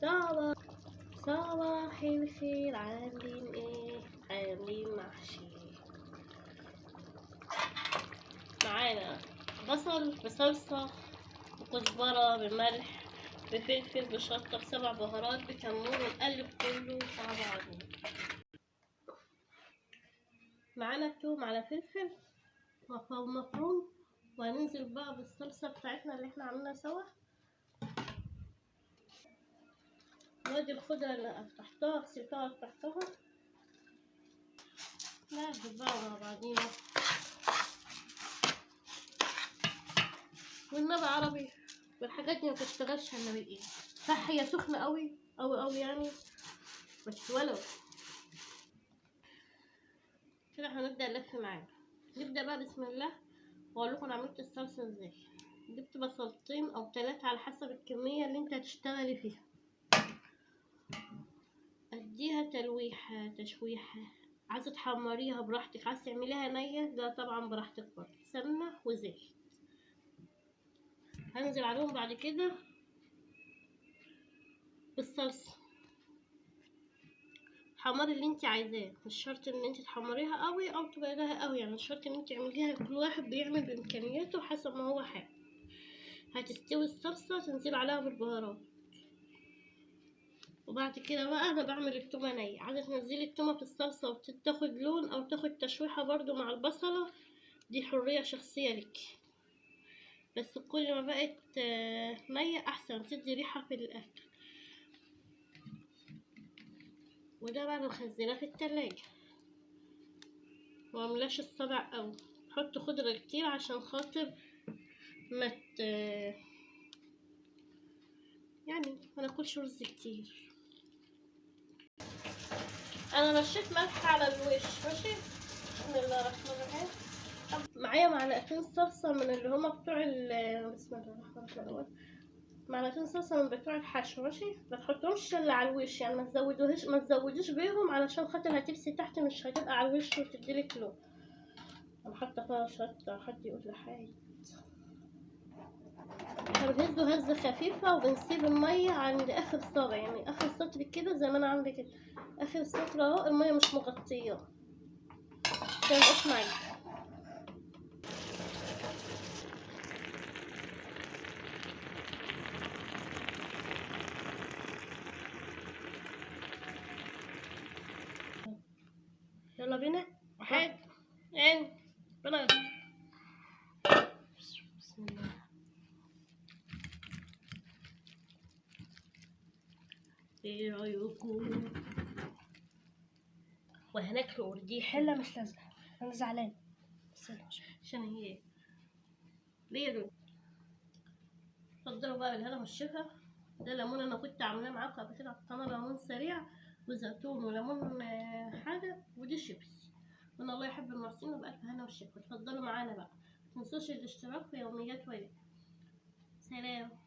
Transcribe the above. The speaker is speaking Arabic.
صباح صباح الخير، عاملين ايه؟ عاملين محشي. معانا بصل بصلصة بكزبرة بملح بفلفل بشطة بسبع بهارات بكمون، ونقلب كله مع بعضه. معانا توم على فلفل مفروم، وهننزل بقى بالصلصة بتاعتنا اللي احنا عاملينها سوا. وادي الخضرة اللي قطعتها غسلتها قطعتها، نقلب بقى مع بعضينا. والنبي عربي والحاجات دي متشتغلش الا بالايه، صح؟ هي سخنة قوي قوي قوي يعني، بس ولو كده هنبدأ نلف معانا. نبدأ بقى بسم الله، واقول لكم انا عملت الصلصة ازاي. جبت بصلتين او 3 على حسب الكمية اللي انت هتشتغلي فيها. اديها تشويحة، عايزة تحمريها براحتك، عايزة تعمليها نية ده طبعا براحتك برضه. سمنة وزيت هنزل عليهم بعد كده بالصلصة. حمار اللي انت عايزاه، مش شرط ان انت تحمريها قوي او تبيضيها قوي، يعني مش شرط ان انت تعمليها، كل واحد بيعمل بامكانياته حسب ما هو حابب. هتستوي الصلصة تنزل عليها بالبهارات، وبعد كده بقى انا بعمل التومه نيه. عايزه تنزلي التومه في الصلصه وتاخد لون او تاخد تشويحه برضو مع البصله، دي حريه شخصيه لك، بس كل ما بقت نيه احسن، تدي ريحه في الاكل. وده بقى بخزناه في التلاجة، ومعملاش الصبع قوي. حط خضره كتير عشان خاطر ما يعني ما ناكلش رز كتير. انا رشيت ملح على الوش، ماشي. بسم الله الرحمن الرحيم. معايا معلقتين صلصه من اللي هما بتوع بسم الله الرحمن الرحيم، معلقتين صلصه من بتوع الحشو، ماشي. ما تحطهمش الا على الوش، يعني ما تزودوش بيهم، علشان خاطر هتبسي تحت مش هتبقى على الوش وتديلك لون. انا حاطه فيها شطه، حد يقول لي حاجه. هنهزه هزه خفيفه، وبنسيب الميه عند اخر صاغه، يعني اخر سطر كده زي ما انا عامله كده. اخر سطر اهو، الميه مش مغطيه عشان ميبقاش معاكي. يلا بينا. واحد اتنين ربنا يستر. بسم الله. ايه رايكم؟ وهناكله دي حلة مش لازقة، أنا زعلان عشان هي ليه دول. اتفضلوا بقى بالهنا والشفا. ده ليمون انا كنت عاملاه معاكم قبل كده، حطينا ليمون سريع وزيتون وليمون حاجه، ودي شيبس. وان الله يحب المحسنين، وبألف هنا والشفا. اتفضلوا معانا بقى، متنسوش الاشتراك في يوميات ويلي. سلام.